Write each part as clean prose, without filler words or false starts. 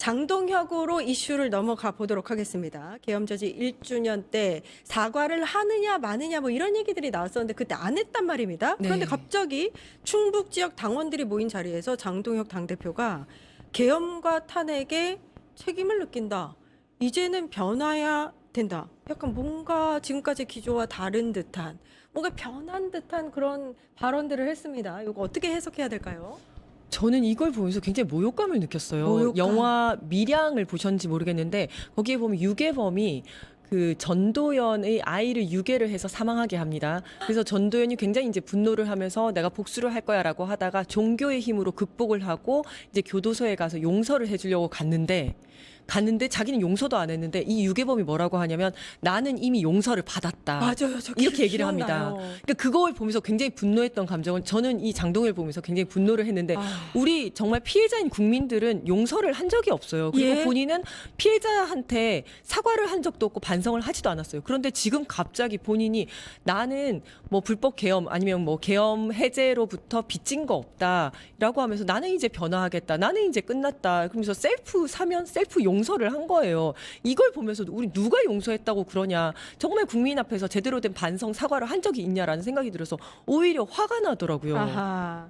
장동혁으로 이슈를 넘어가 보도록 하겠습니다. 계엄저지 1주년 때 사과를 하느냐 마느냐 뭐 이런 얘기들이 나왔었는데 그때 안 했단 말입니다. 그런데 네. 갑자기 충북 지역 당원들이 모인 자리에서 장동혁 당대표가 계엄과 탄핵에 책임을 느낀다. 이제는 변화해야 된다. 약간 뭔가 지금까지 기조와 다른 듯한 뭔가 변한 듯한 그런 발언들을 했습니다. 이거 어떻게 해석해야 될까요? 저는 이걸 보면서 굉장히 모욕감을 느꼈어요. 모욕감. 영화 밀양을 보셨는지 모르겠는데 거기에 보면 유괴범이 그 전도연의 아이를 유괴를 해서 사망하게 합니다. 그래서 전도연이 굉장히 이제 분노를 하면서 내가 복수를 할 거야라고 하다가 종교의 힘으로 극복을 하고 이제 교도소에 가서 용서를 해주려고 갔는데 자기는 용서도 안 했는데 이 유괴범이 뭐라고 하냐면 나는 이미 용서를 받았다. 맞아요. 저 이렇게 얘기를 기억나요. 합니다. 그러니까 그걸 보면서 굉장히 분노했던 감정은 저는 이 장동혁을 보면서 굉장히 분노를 했는데 우리 정말 피해자인 국민들은 용서를 한 적이 없어요. 그리고 예. 본인은 피해자한테 사과를 한 적도 없고 반성을 하지도 않았어요. 그런데 지금 갑자기 본인이 나는 뭐 불법 계엄 아니면 뭐 계엄 해제로부터 빚진 거 없다라고 하면서 나는 이제 변화하겠다. 나는 이제 끝났다. 그러면서 셀프 사면 셀프 용서를 한 거예요. 이걸 보면서도 우리 누가 용서했다고 그러냐. 정말 국민 앞에서 제대로 된 반성 사과를 한 적이 있냐라는 생각이 들어서 오히려 화가 나더라고요. 아하.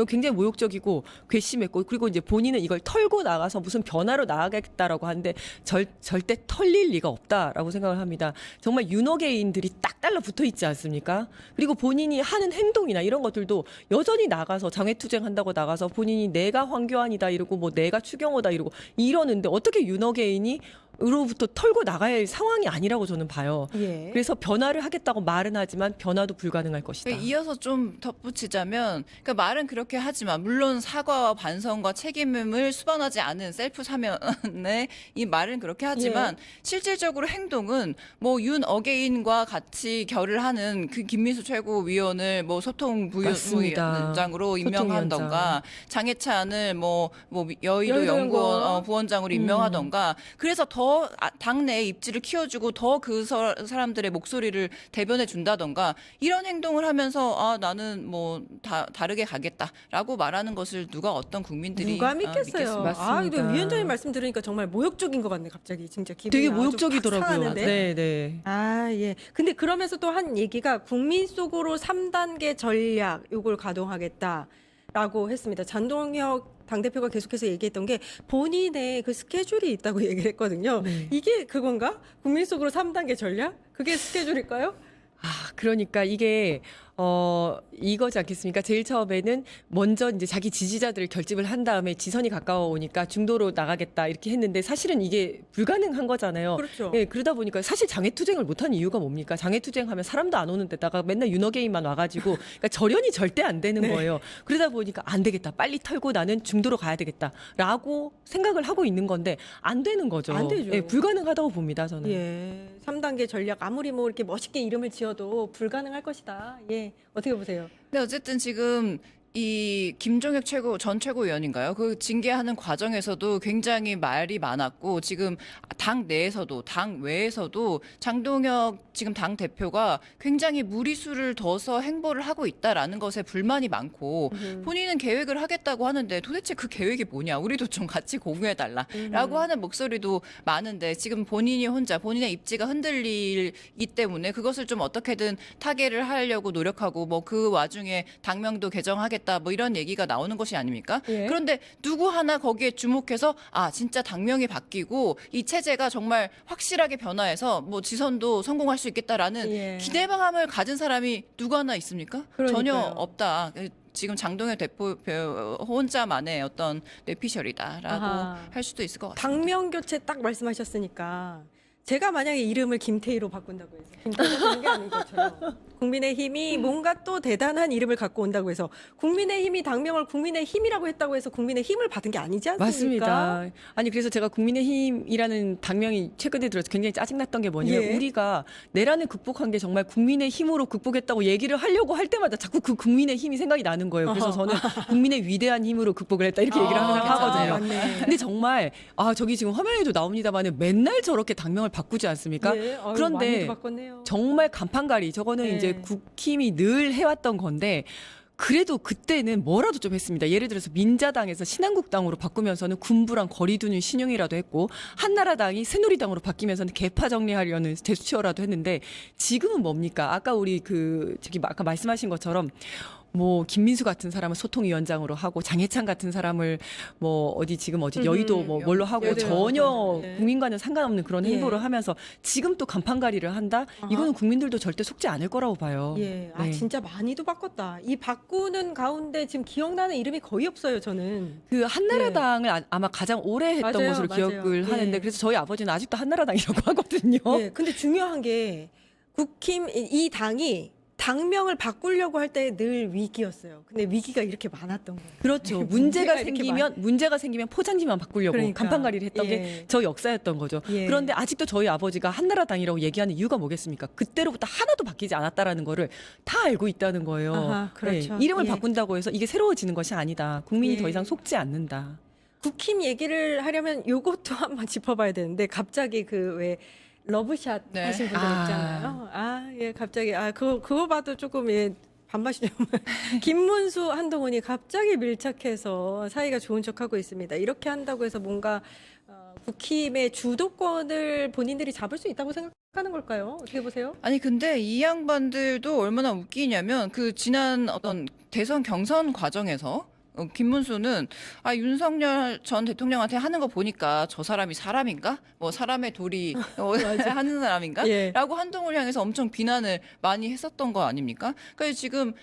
굉장히 모욕적이고 괘씸했고 그리고 이제 본인은 이걸 털고 나가서 무슨 변화로 나가겠다라고 하는데 절대 털릴 리가 없다라고 생각을 합니다. 정말 윤호개인들이 딱 달라붙어 있지 않습니까? 그리고 본인이 하는 행동이나 이런 것들도 여전히 나가서 장외투쟁한다고 나가서 본인이 내가 황교안이다 이러고 뭐 내가 추경호다 이러고 이러는데 어떻게 윤호개인이 으로부터 털고 나가야 할 상황이 아니라고 저는 봐요. 예. 그래서 변화를 하겠다고 말은 하지만 변화도 불가능할 것이다. 이어서 좀 덧붙이자면 그러니까 말은 그렇게 하지만 물론 사과와 반성과 책임을 수반하지 않은 셀프 사면의 이 말은 그렇게 하지만 실질적으로 행동은 뭐 윤 어게인과 같이 결을 하는 그 김민수 최고위원을 뭐 소통 맞습니다. 부위원장으로 임명한던가 장해찬을 뭐 여의도 연구원 부원장으로 임명하던가 그래서 더 당내 입지를 키워주고 더 그 사람들의 목소리를 대변해 준다던가 이런 행동을 하면서 아 나는 뭐 다르게 가겠다라고 말하는 것을 누가 어떤 국민들이 누가 믿겠어요. 맞습니다. 근데 위원장님 말씀 들으니까 정말 모욕적인 것 같네. 갑자기 진짜 기분이 되게 아주 모욕적이더라고요. 상하는데. 네. 예. 근데 그러면서 또 한 얘기가 국민 속으로 3단계 전략 요걸 가동하겠다라고 했습니다. 장동혁 당대표가 계속해서 얘기했던 게 본인의 그 스케줄이 있다고 얘기를 했거든요. 네. 이게 그건가? 국민 속으로 3단계 전략? 그게 스케줄일까요? 그러니까 이게 이거지 않겠습니까? 제일 처음에는 먼저 이제 자기 지지자들을 결집을 한 다음에 지선이 가까워 오니까 중도로 나가겠다 이렇게 했는데 사실은 이게 불가능한 거잖아요. 그렇죠. 예, 그러다 보니까 사실 장애투쟁을 못하는 이유가 뭡니까? 장애투쟁하면 사람도 안 오는 데다가 맨날 윤호개인만 와가지고 그러니까 절연이 절대 안 되는 네. 거예요. 그러다 보니까 안 되겠다. 빨리 털고 나는 중도로 가야 되겠다라고 생각을 하고 있는 건데 안 되는 거죠. 안 되죠. 예, 불가능하다고 봅니다. 저는. 예. 3단계 전략 아무리 뭐 이렇게 멋있게 이름을 지어도 불가능할 것이다. 예. 어떻게 보세요? 근데 어쨌든 지금 이 김종혁 전 최고위원인가요? 그 징계하는 과정에서도 굉장히 말이 많았고 지금 당 내에서도 당 외에서도 장동혁 지금 당 대표가 굉장히 무리수를 둬서 행보를 하고 있다라는 것에 불만이 많고 본인은 계획을 하겠다고 하는데 도대체 그 계획이 뭐냐? 우리도 좀 같이 공유해달라라고 하는 목소리도 많은데 지금 본인이 혼자 본인의 입지가 흔들리기 때문에 그것을 좀 어떻게든 타개를 하려고 노력하고 뭐 그 와중에 당명도 개정하겠다. 뭐 이런 얘기가 나오는 것이 아닙니까? 예. 그런데 누구 하나 거기에 주목해서 진짜 당명이 바뀌고 이 체제가 정말 확실하게 변화해서 뭐 지선도 성공할 수 있겠다라는 예. 기대감을 가진 사람이 누구 하나 있습니까? 그러니까요. 전혀 없다. 지금 장동혁 대표 혼자만의 어떤 뇌피셜이다라고 아하. 할 수도 있을 것 같습니다. 당명 교체 딱 말씀하셨으니까 제가 만약에 이름을 김태희로 바꾼다고 해서 김태희가 되는 게 아닌 것처럼 국민의힘이 뭔가 또 대단한 이름을 갖고 온다고 해서 국민의힘이 당명을 국민의힘이라고 했다고 해서 국민의힘을 받은 게 아니지 않습니까? 맞습니다. 아니 그래서 제가 국민의힘이라는 당명이 최근에 들어서 굉장히 짜증났던 게 뭐냐면 예. 우리가 내란을 극복한 게 정말 국민의힘으로 극복했다고 얘기를 하려고 할 때마다 자꾸 그 국민의힘이 생각이 나는 거예요. 그래서 저는 국민의 위대한 힘으로 극복을 했다 이렇게 얘기를 항상 하거든요. 맞네. 근데 정말 저기 지금 화면에도 나옵니다만은 맨날 저렇게 당명을 바꾸지 않습니까? 예. 아유, 그런데 많이도 바꿨네요. 정말 간판가리 저거는 네. 이제 국힘이 늘 해왔던 건데 그래도 그때는 뭐라도 좀 했습니다. 예를 들어서 민자당에서 신한국당으로 바꾸면서는 군부랑 거리 두는 신용이라도 했고, 한나라당이 새누리당으로 바뀌면서는 개파 정리하려는 제스처라도 했는데, 지금은 뭡니까? 아까 우리 아까 말씀하신 것처럼 뭐 김민수 같은 사람을 소통위원장으로 하고, 장해찬 같은 사람을 뭐 어디 여의도 뭐 뭘로 하고, 여의도 전혀 네. 국민과는 상관없는 그런 예. 행보를 하면서 지금 또 간판가리를 한다? 아하. 이거는 국민들도 절대 속지 않을 거라고 봐요. 예, 아 네. 진짜 많이도 바꿨다. 이 바꾸는 가운데 지금 기억나는 이름이 거의 없어요, 저는. 그 한나라당을 아마 가장 오래 했던 맞아요, 것으로 맞아요. 기억을 예. 하는데, 그래서 저희 아버지는 아직도 한나라당이라고 하거든요. 예, 근데 중요한 게 국힘 이 당이 당명을 바꾸려고 할 때 늘 위기였어요. 근데 위기가 이렇게 많았던 거예요. 그렇죠. 문제가 이렇게 문제가 생기면 포장지만 바꾸려고 그러니까. 간판가리를 했던 예. 게 저 역사였던 거죠. 예. 그런데 아직도 저희 아버지가 한나라당이라고 얘기하는 이유가 뭐겠습니까? 그때로부터 하나도 바뀌지 않았다라는 거를 다 알고 있다는 거예요. 아하, 그렇죠. 이름을 예. 바꾼다고 해서 이게 새로워지는 것이 아니다. 국민이 예. 더 이상 속지 않는다. 국힘 얘기를 하려면 요것도 한번 짚어봐야 되는데 갑자기 그 왜 러브샷 네. 하신 분들 아. 있잖아요. 아, 예, 갑자기 그거 봐도 조금 예. 반맛이 좀 김문수 한동훈이 갑자기 밀착해서 사이가 좋은 척하고 있습니다. 이렇게 한다고 해서 뭔가 국힘의 주도권을 본인들이 잡을 수 있다고 생각하는 걸까요? 어떻게 보세요? 아니 근데 이 양반들도 얼마나 웃기냐면 그 지난 어떤 대선 경선 과정에서 김문수는 윤석열 전 대통령한테 하는 거 보니까 저 사람이 사람인가? 뭐 사람의 도리 하는 사람인가? 예. 라고 한동훈을 향해서 엄청 비난을 많이 했었던 거 아닙니까? 그래서 지금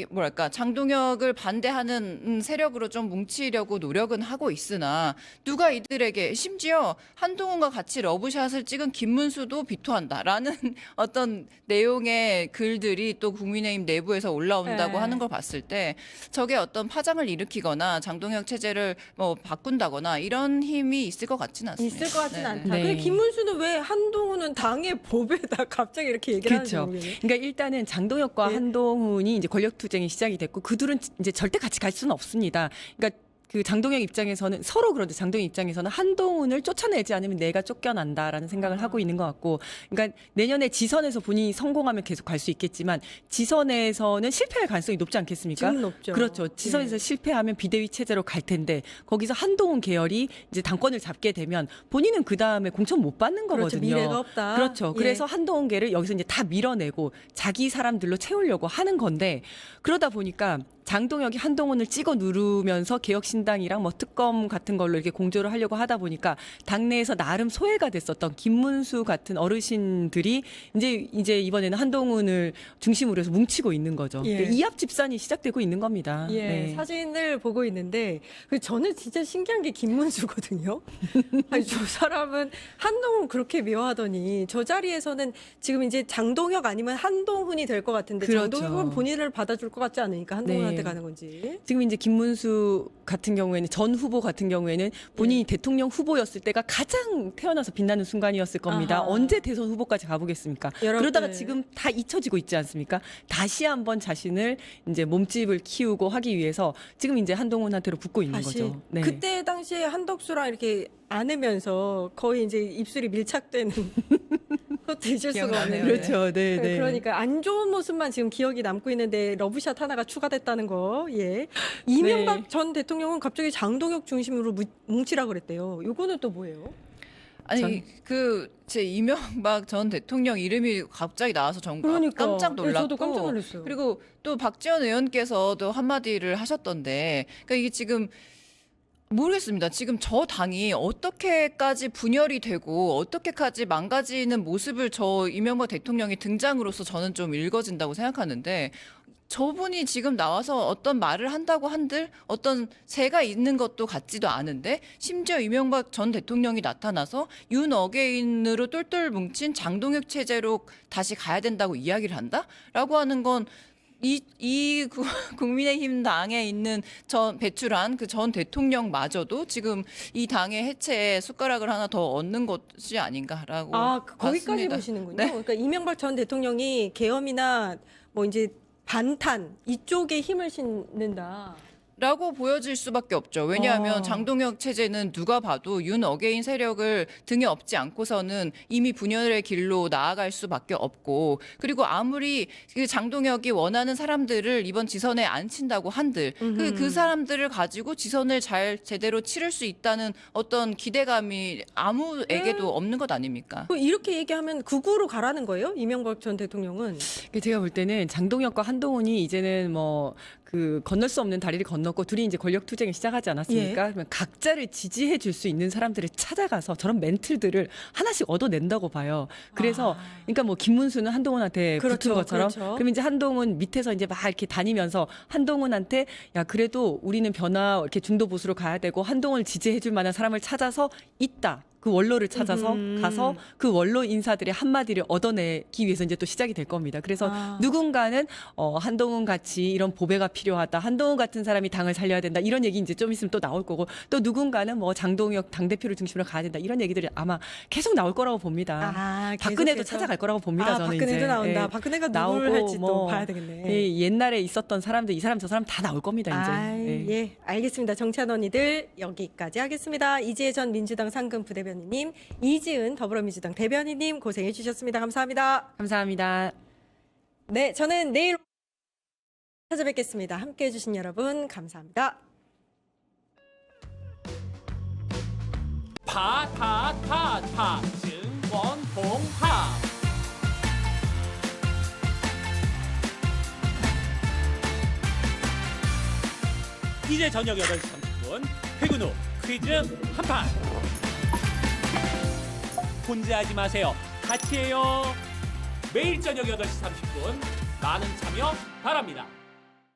뭐랄까 장동혁을 반대하는 세력으로 좀 뭉치려고 노력은 하고 있으나 누가 이들에게 심지어 한동훈과 같이 러브샷을 찍은 김문수도 비토한다라는 어떤 내용의 글들이 또 국민의힘 내부에서 올라온다고 네. 하는 걸 봤을 때 저게 어떤 파장을 일으키거나 장동혁 체제를 뭐 바꾼다거나 이런 힘이 있을 것 같지는 않습니다. 있을 것 같지는 네네. 않다. 네. 근데 김문수는 왜 한동훈은 당의 법에다 갑자기 이렇게 얘기를 하는지 그렇죠. 모르겠네. 그러니까 일단은 장동혁과 예. 한동훈이 이제 권력 투쟁이 시작이 됐고, 그들은 이제 절대 같이 갈 수는 없습니다. 그러니까 그 장동혁 입장에서는 서로 그런데 장동혁 입장에서는 한동훈을 쫓아내지 않으면 내가 쫓겨난다라는 생각을 하고 있는 것 같고, 그러니까 내년에 지선에서 본인이 성공하면 계속 갈 수 있겠지만 지선에서는 실패할 가능성이 높지 않겠습니까? 지금 높죠. 그렇죠. 지선에서 예. 실패하면 비대위 체제로 갈 텐데, 거기서 한동훈 계열이 이제 당권을 잡게 되면 본인은 그 다음에 공천 못 받는 그렇죠. 거거든요. 미래가 없다. 그렇죠. 예. 그래서 한동훈계를 여기서 이제 다 밀어내고 자기 사람들로 채우려고 하는 건데, 그러다 보니까 장동혁이 한동훈을 찍어 누르면서 개혁신당이랑 뭐 특검 같은 걸로 이렇게 공조를 하려고 하다 보니까 당내에서 나름 소외가 됐었던 김문수 같은 어르신들이 이제 이번에는 한동훈을 중심으로 해서 뭉치고 있는 거죠. 예. 그러니까 이합 집산이 시작되고 있는 겁니다. 예, 네. 사진을 보고 있는데 저는 진짜 신기한 게 김문수거든요. 아니, 저 사람은 한동훈 그렇게 미워하더니 저 자리에서는 지금 이제 장동혁 아니면 한동훈이 될 것 같은데, 그렇죠. 장동혁은 본인을 받아줄 것 같지 않으니까 한동훈한테 네. 가는 건지. 지금 이제 김문수 같은 경우에는, 전 후보 같은 경우에는 본인이 대통령 후보였을 때가 가장 태어나서 빛나는 순간이었을 겁니다. 아하. 언제 대선 후보까지 가보겠습니까? 여러분, 그러다가 네. 지금 다 잊혀지고 있지 않습니까? 다시 한번 자신을 이제 몸집을 키우고 하기 위해서 지금 이제 한동훈한테로 붙고 있는 다시 거죠. 네. 그때 당시에 한덕수랑 이렇게 안으면서 거의 이제 입술이 밀착되는 그것도 잊을 수가 기억나네요. 없네요. 그렇죠. 네, 네. 그러니까 안 좋은 모습만 지금 기억이 남고 있는데 러브샷 하나가 추가됐다는 거. 예. 이명박 네. 전 대통령은 갑자기 장동혁 중심으로 뭉치라 그랬대요. 요거는 또 뭐예요? 아니 제 이명박 전 대통령 이름이 갑자기 나와서 그러니까. 깜짝 예, 놀랐고, 저도 깜짝 놀랐어요. 그리고 또 박지원 의원께서도 한마디를 하셨던데, 그러니까 이게 지금 모르겠습니다. 지금 저 당이 어떻게까지 분열이 되고 어떻게까지 망가지는 모습을 저 이명박 대통령이 등장으로서 저는 좀 읽어진다고 생각하는데, 저분이 지금 나와서 어떤 말을 한다고 한들 어떤 새가 있는 것도 같지도 않은데, 심지어 이명박 전 대통령이 나타나서 윤 어게인으로 똘똘 뭉친 장동혁 체제로 다시 가야 된다고 이야기를 한다라고 하는 건 국민의힘 당에 있는 배출한 그 전 대통령마저도 지금 이 당의 해체에 숟가락을 하나 더 얹는 것이 아닌가라고 거기까지 봤습니다. 보시는군요. 네. 그러니까 이명박 전 대통령이 계엄이나 뭐 이제 반탄 이쪽에 힘을 싣는다. 라고 보여질 수밖에 없죠. 왜냐하면 어. 장동혁 체제는 누가 봐도 윤 어게인 세력을 등에 업지 않고서는 이미 분열의 길로 나아갈 수밖에 없고, 그리고 아무리 그 장동혁이 원하는 사람들을 이번 지선에 안 친다고 한들 그 사람들을 가지고 지선을 잘 제대로 치를 수 있다는 어떤 기대감이 아무에게도 없는 것 아닙니까? 이렇게 얘기하면 극우로 가라는 거예요? 이명박 전 대통령은. 제가 볼 때는 장동혁과 한동훈이 이제는 뭐 그 건널 수 없는 다리를 건넜고 둘이 이제 권력 투쟁을 시작하지 않았습니까? 그러면 각자를 지지해 줄 수 있는 사람들을 찾아가서 저런 멘트들을 하나씩 얻어낸다고 봐요. 그래서 그러니까 뭐 김문수는 한동훈한테 그렇죠, 붙은 것처럼 그렇죠. 그럼 이제 한동훈 밑에서 이제 막 이렇게 다니면서 한동훈한테 야 그래도 우리는 변화 이렇게 중도 보수로 가야 되고 한동훈을 지지해 줄 만한 사람을 찾아서 있다. 그 원로를 찾아서 가서 그 원로 인사들의 한마디를 얻어내기 위해서 이제 또 시작이 될 겁니다. 그래서 누군가는 한동훈 같이 이런 보배가 필요하다. 한동훈 같은 사람이 당을 살려야 된다. 이런 얘기 이제 좀 있으면 또 나올 거고 또 누군가는 뭐 장동혁 당대표를 중심으로 가야 된다. 이런 얘기들이 아마 계속 나올 거라고 봅니다. 박근혜도 계속해서? 찾아갈 거라고 봅니다. 저는 박근혜도 이제. 나온다. 예. 박근혜가 누굴 나오고 할지 또 뭐, 봐야 되겠네. 예, 옛날에 있었던 사람들 이 사람 저 사람 다 나올 겁니다. 이제. 예, 알겠습니다. 정치한 언니들 여기까지 하겠습니다. 이지혜 전 민주당 상근 부대변인님, 이지은 더불어민주당 대변인님 고생해 주셨습니다. 감사합니다. 감사합니다. 네, 저는 내일 찾아뵙겠습니다. 함께해 주신 여러분 감사합니다. 파파파파 증권홍합 이제 저녁 8시 30분 퇴근 후 퀴즈 한판 혼자 하지 마세요. 같이 해요. 매일 저녁 8시 30분 많은 참여 바랍니다.